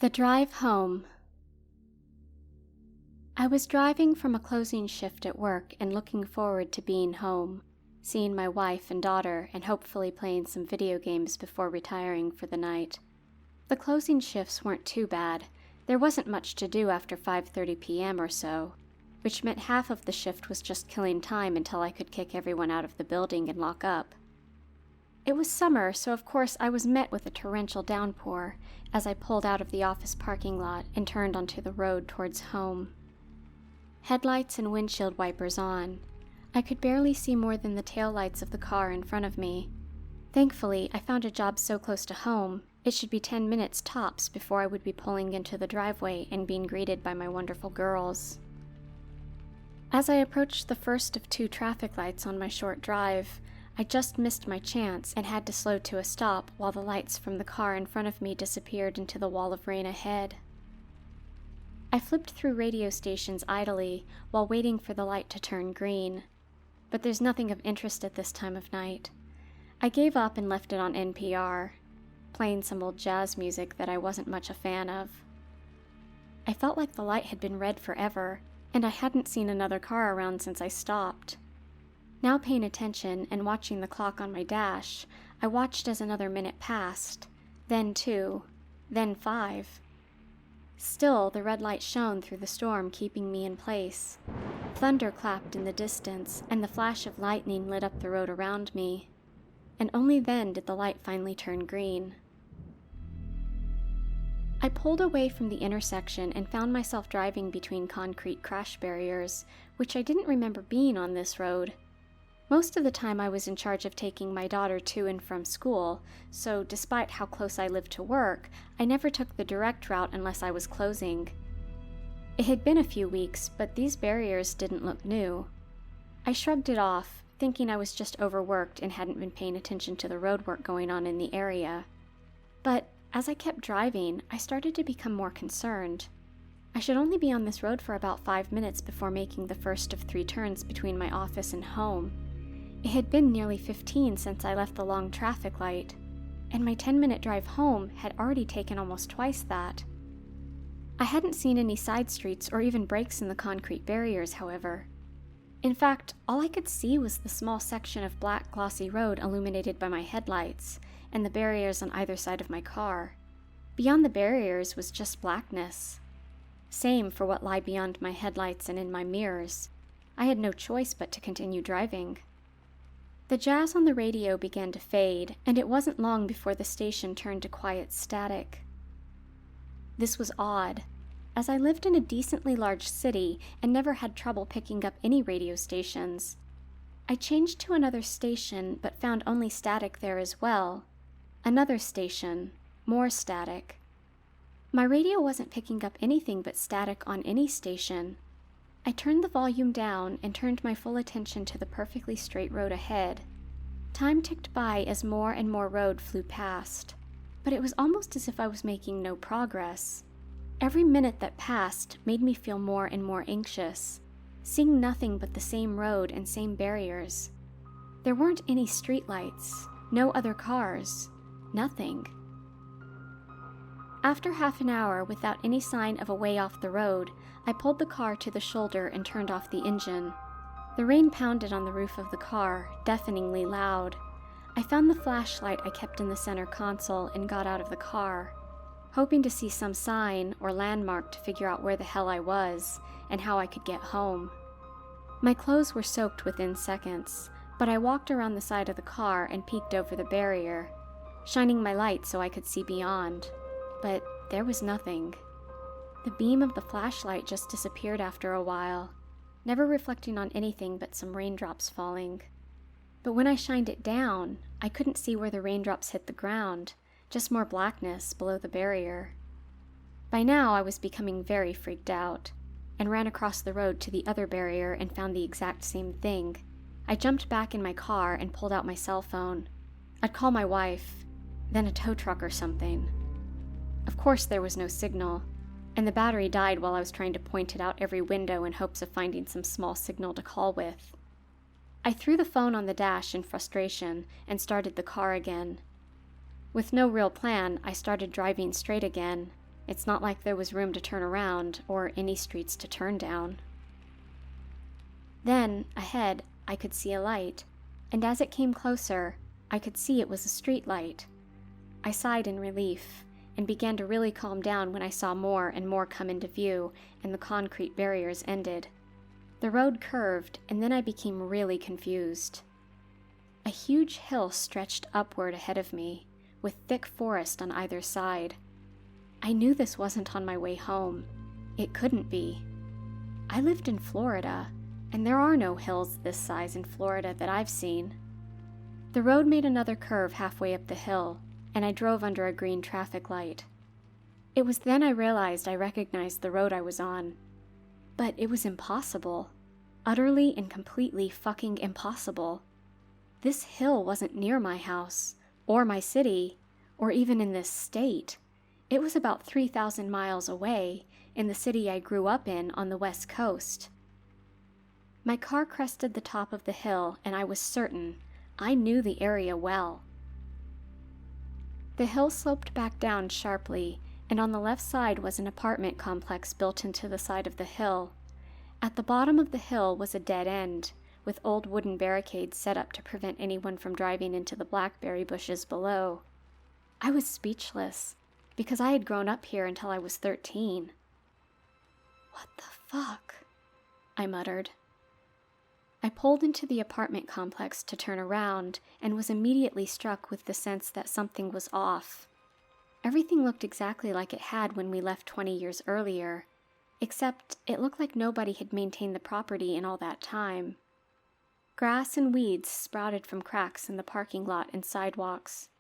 The drive home. I was driving from a closing shift at work and looking forward to being home, seeing my wife and daughter, and hopefully playing some video games before retiring for the night. The closing shifts weren't too bad. There wasn't much to do after 5:30 p.m. or so, which meant half of the shift was just killing time until I could kick everyone out of the building and lock up. It was summer, so of course I was met with a torrential downpour as I pulled out of the office parking lot and turned onto the road towards home. Headlights and windshield wipers on. I could barely see more than the taillights of the car in front of me. Thankfully, I found a job so close to home, it should be 10 minutes tops before I would be pulling into the driveway and being greeted by my wonderful girls. As I approached the first of 2 traffic lights on my short drive, I just missed my chance and had to slow to a stop while the lights from the car in front of me disappeared into the wall of rain ahead. I flipped through radio stations idly while waiting for the light to turn green, but there's nothing of interest at this time of night. I gave up and left it on NPR, playing some old jazz music that I wasn't much a fan of. I felt like the light had been red forever, and I hadn't seen another car around since I stopped. Now paying attention and watching the clock on my dash, I watched as another minute passed, then 2, then 5. Still, the red light shone through the storm, keeping me in place. Thunder clapped in the distance, and the flash of lightning lit up the road around me. And only then did the light finally turn green. I pulled away from the intersection and found myself driving between concrete crash barriers, which I didn't remember being on this road. Most of the time I was in charge of taking my daughter to and from school, so despite how close I lived to work, I never took the direct route unless I was closing. It had been a few weeks, but these barriers didn't look new. I shrugged it off, thinking I was just overworked and hadn't been paying attention to the roadwork going on in the area. But as I kept driving, I started to become more concerned. I should only be on this road for about 5 minutes before making the first of 3 turns between my office and home. It had been nearly 15 since I left the long traffic light, and my 10-minute drive home had already taken almost twice that. I hadn't seen any side streets or even breaks in the concrete barriers, however. In fact, all I could see was the small section of black glossy road illuminated by my headlights, and the barriers on either side of my car. Beyond the barriers was just blackness. Same for what lay beyond my headlights and in my mirrors. I had no choice but to continue driving. The jazz on the radio began to fade, and it wasn't long before the station turned to quiet static. This was odd, as I lived in a decently large city and never had trouble picking up any radio stations. I changed to another station, but found only static there as well. Another station, more static. My radio wasn't picking up anything but static on any station. I turned the volume down and turned my full attention to the perfectly straight road ahead. Time ticked by as more and more road flew past, but it was almost as if I was making no progress. Every minute that passed made me feel more and more anxious, seeing nothing but the same road and same barriers. There weren't any streetlights, no other cars, nothing. After half an hour without any sign of a way off the road, I pulled the car to the shoulder and turned off the engine. The rain pounded on the roof of the car, deafeningly loud. I found the flashlight I kept in the center console and got out of the car, hoping to see some sign or landmark to figure out where the hell I was and how I could get home. My clothes were soaked within seconds, but I walked around the side of the car and peeked over the barrier, shining my light so I could see beyond. But there was nothing. The beam of the flashlight just disappeared after a while, never reflecting on anything but some raindrops falling. But when I shined it down, I couldn't see where the raindrops hit the ground, just more blackness below the barrier. By now I was becoming very freaked out, and ran across the road to the other barrier and found the exact same thing. I jumped back in my car and pulled out my cell phone. I'd call my wife, then a tow truck or something. Of course there was no signal, and the battery died while I was trying to point it out every window in hopes of finding some small signal to call with. I threw the phone on the dash in frustration and started the car again. With no real plan, I started driving straight again, It's not like there was room to turn around or any streets to turn down. Then, ahead, I could see a light, and as it came closer, I could see it was a street light. I sighed in relief and began to really calm down when I saw more and more come into view and the concrete barriers ended. The road curved, and then I became really confused. A huge hill stretched upward ahead of me, with thick forest on either side. I knew this wasn't on my way home. It couldn't be. I lived in Florida, and there are no hills this size in Florida that I've seen. The road made another curve halfway up the hill, and I drove under a green traffic light. It was then I realized I recognized the road I was on. But it was impossible. Utterly and completely fucking impossible. This hill wasn't near my house, or my city, or even in this state. It was about 3,000 miles away, in the city I grew up in on the West Coast. My car crested the top of the hill, and I was certain I knew the area well. The hill sloped back down sharply, and on the left side was an apartment complex built into the side of the hill. At the bottom of the hill was a dead end, with old wooden barricades set up to prevent anyone from driving into the blackberry bushes below. I was speechless, because I had grown up here until I was 13. "What the fuck?" I muttered. I pulled into the apartment complex to turn around and was immediately struck with the sense that something was off. Everything looked exactly like it had when we left 20 years earlier, except it looked like nobody had maintained the property in all that time. Grass and weeds sprouted from cracks in the parking lot and sidewalks.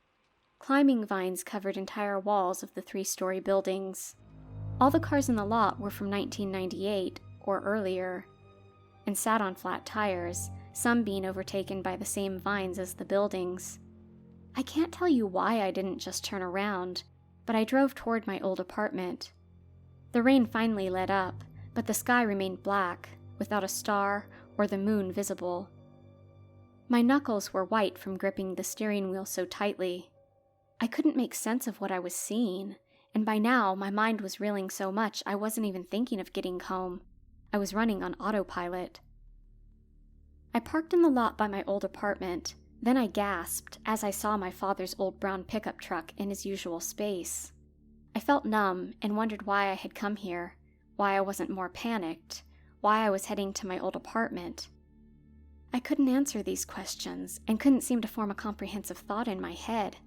Climbing vines covered entire walls of the 3-story buildings. All the cars in the lot were from 1998 or earlier, and sat on flat tires, some being overtaken by the same vines as the buildings. I can't tell you why I didn't just turn around, but I drove toward my old apartment. The rain finally let up, but the sky remained black, without a star or the moon visible. My knuckles were white from gripping the steering wheel so tightly. I couldn't make sense of what I was seeing, and by now my mind was reeling so much I wasn't even thinking of getting home. I was running on autopilot. I parked in the lot by my old apartment. Then I gasped as I saw my father's old brown pickup truck in his usual space. I felt numb and wondered why I had come here, why I wasn't more panicked, why I was heading to my old apartment. I couldn't answer these questions and couldn't seem to form a comprehensive thought in my head.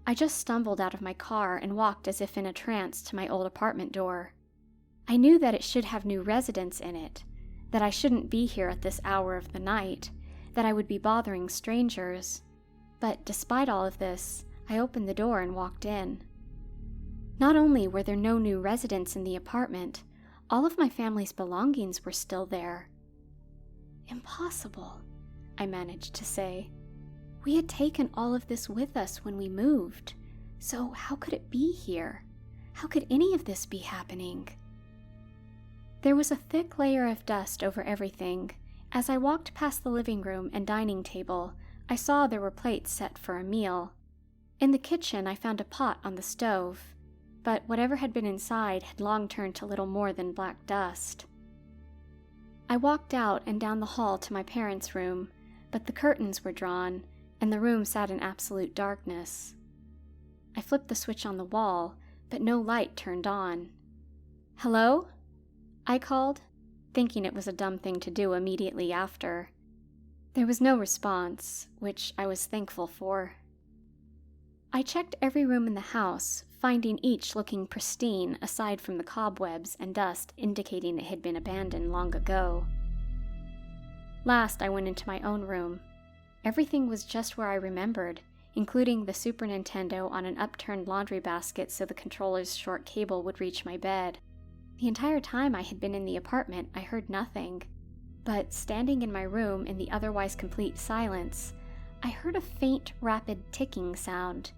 I just stumbled out of my car and walked as if in a trance to my old apartment door. I knew that it should have new residents in it, that I shouldn't be here at this hour of the night, that I would be bothering strangers. But despite all of this, I opened the door and walked in. Not only were there no new residents in the apartment, all of my family's belongings were still there. "Impossible," I managed to say. "We had taken all of this with us when we moved, so how could it be here? How could any of this be happening?" There was a thick layer of dust over everything. As I walked past the living room and dining table, I saw there were plates set for a meal. In the kitchen, I found a pot on the stove, but whatever had been inside had long turned to little more than black dust. I walked out and down the hall to my parents' room, but the curtains were drawn, and the room sat in absolute darkness. I flipped the switch on the wall, but no light turned on. "Hello?" I called, thinking it was a dumb thing to do immediately after. There was no response, which I was thankful for. I checked every room in the house, finding each looking pristine aside from the cobwebs and dust indicating it had been abandoned long ago. Last, I went into my own room. Everything was just where I remembered, including the Super Nintendo on an upturned laundry basket so the controller's short cable would reach my bed. The entire time I had been in the apartment, I heard nothing, but standing in my room in the otherwise complete silence, I heard a faint, rapid ticking sound.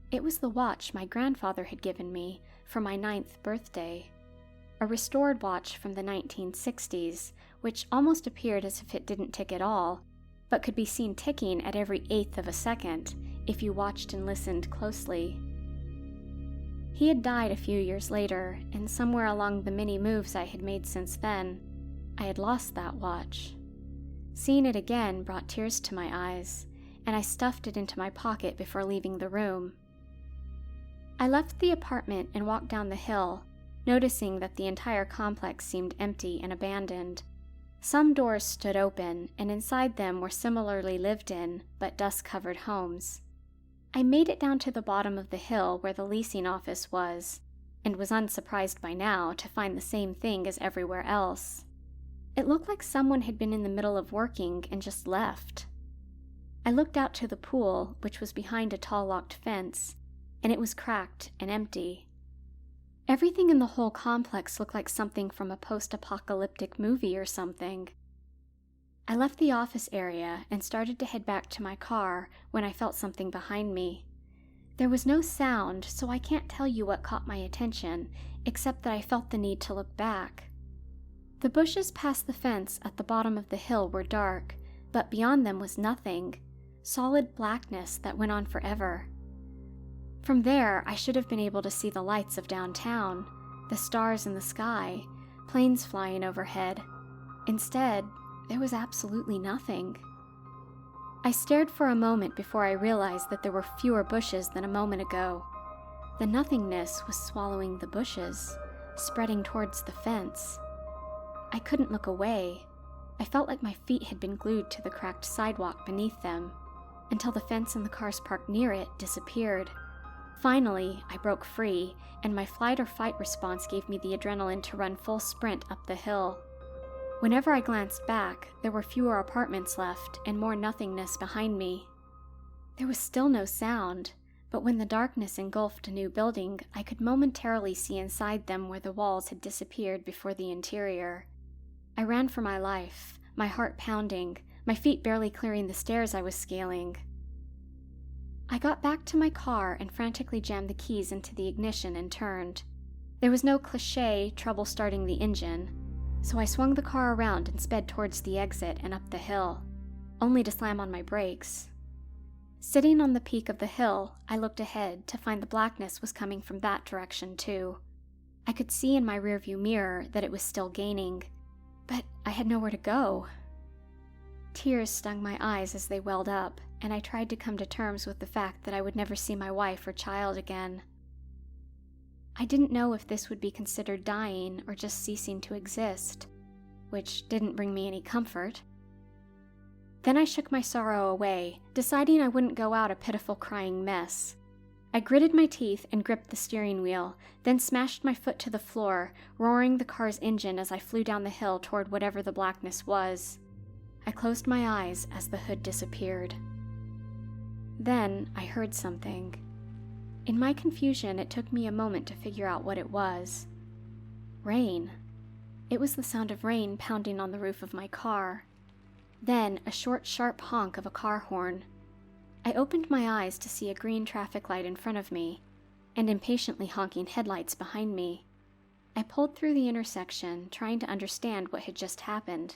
It was the watch my grandfather had given me for my 9th birthday. A restored watch from the 1960s, which almost appeared as if it didn't tick at all, but could be seen ticking at every 1/8 of a second if you watched and listened closely. He had died a few years later, and somewhere along the many moves I had made since then, I had lost that watch. Seeing it again brought tears to my eyes, and I stuffed it into my pocket before leaving the room. I left the apartment and walked down the hill, noticing that the entire complex seemed empty and abandoned. Some doors stood open, and inside them were similarly lived in, but dust-covered homes. I made it down to the bottom of the hill where the leasing office was, and was unsurprised by now to find the same thing as everywhere else. It looked like someone had been in the middle of working and just left. I looked out to the pool, which was behind a tall locked fence, and it was cracked and empty. Everything in the whole complex looked like something from a post-apocalyptic movie or something. I left the office area and started to head back to my car when I felt something behind me. There was no sound, so I can't tell you what caught my attention, except that I felt the need to look back. The bushes past the fence at the bottom of the hill were dark, but beyond them was nothing, solid blackness that went on forever. From there, I should have been able to see the lights of downtown, the stars in the sky, planes flying overhead. Instead, there was absolutely nothing. I stared for a moment before I realized that there were fewer bushes than a moment ago. The nothingness was swallowing the bushes, spreading towards the fence. I couldn't look away. I felt like my feet had been glued to the cracked sidewalk beneath them, until the fence and the cars parked near it disappeared. Finally, I broke free, and my flight-or-fight response gave me the adrenaline to run full sprint up the hill. Whenever I glanced back, there were fewer apartments left and more nothingness behind me. There was still no sound, but when the darkness engulfed a new building, I could momentarily see inside them where the walls had disappeared before the interior. I ran for my life, my heart pounding, my feet barely clearing the stairs I was scaling. I got back to my car and frantically jammed the keys into the ignition and turned. There was no cliché trouble starting the engine, so I swung the car around and sped towards the exit and up the hill, only to slam on my brakes. Sitting on the peak of the hill, I looked ahead to find the blackness was coming from that direction too. I could see in my rearview mirror that it was still gaining, but I had nowhere to go. Tears stung my eyes as they welled up, and I tried to come to terms with the fact that I would never see my wife or child again. I didn't know if this would be considered dying or just ceasing to exist, which didn't bring me any comfort. Then I shook my sorrow away, deciding I wouldn't go out a pitiful crying mess. I gritted my teeth and gripped the steering wheel, then smashed my foot to the floor, roaring the car's engine as I flew down the hill toward whatever the blackness was. I closed my eyes as the hood disappeared. Then I heard something. In my confusion, it took me a moment to figure out what it was. Rain. It was the sound of rain pounding on the roof of my car. Then a short, sharp honk of a car horn. I opened my eyes to see a green traffic light in front of me, and impatiently honking headlights behind me. I pulled through the intersection, trying to understand what had just happened.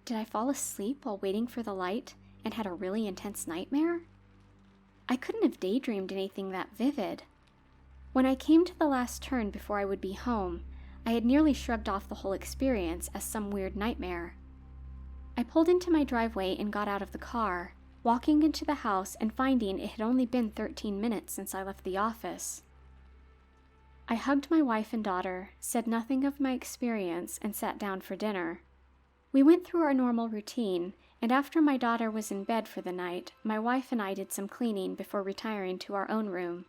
Did I fall asleep while waiting for the light and had a really intense nightmare? I couldn't have daydreamed anything that vivid. When I came to the last turn before I would be home, I had nearly shrugged off the whole experience as some weird nightmare. I pulled into my driveway and got out of the car, walking into the house and finding it had only been 13 minutes since I left the office. I hugged my wife and daughter, said nothing of my experience, and sat down for dinner. We went through our normal routine, and after my daughter was in bed for the night, my wife and I did some cleaning before retiring to our own room.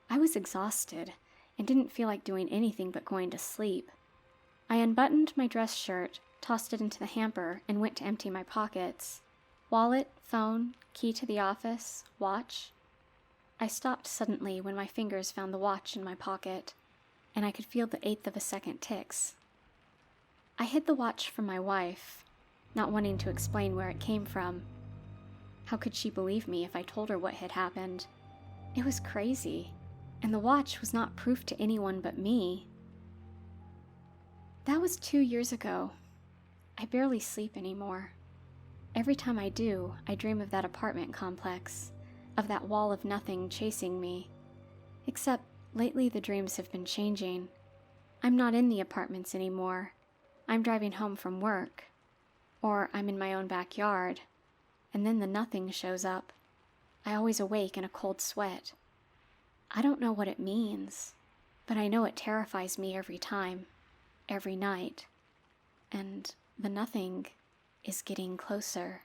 I was exhausted and didn't feel like doing anything but going to sleep. I unbuttoned my dress shirt, tossed it into the hamper, and went to empty my pockets. Wallet, phone, key to the office, watch. I stopped suddenly when my fingers found the watch in my pocket, and I could feel the 1/8 of a second ticks. I hid the watch from my wife, not wanting to explain where it came from. How could she believe me if I told her what had happened? It was crazy, and the watch was not proof to anyone but me. That was 2 years ago. I barely sleep anymore. Every time I do, I dream of that apartment complex, of that wall of nothing chasing me. Except Lately, the dreams have been changing. I'm not in the apartments anymore. I'm driving home from work. Or I'm in my own backyard. And then the nothing shows up. I always awake in a cold sweat. I don't know what it means, but I know it terrifies me every time, every night. And the nothing is getting closer.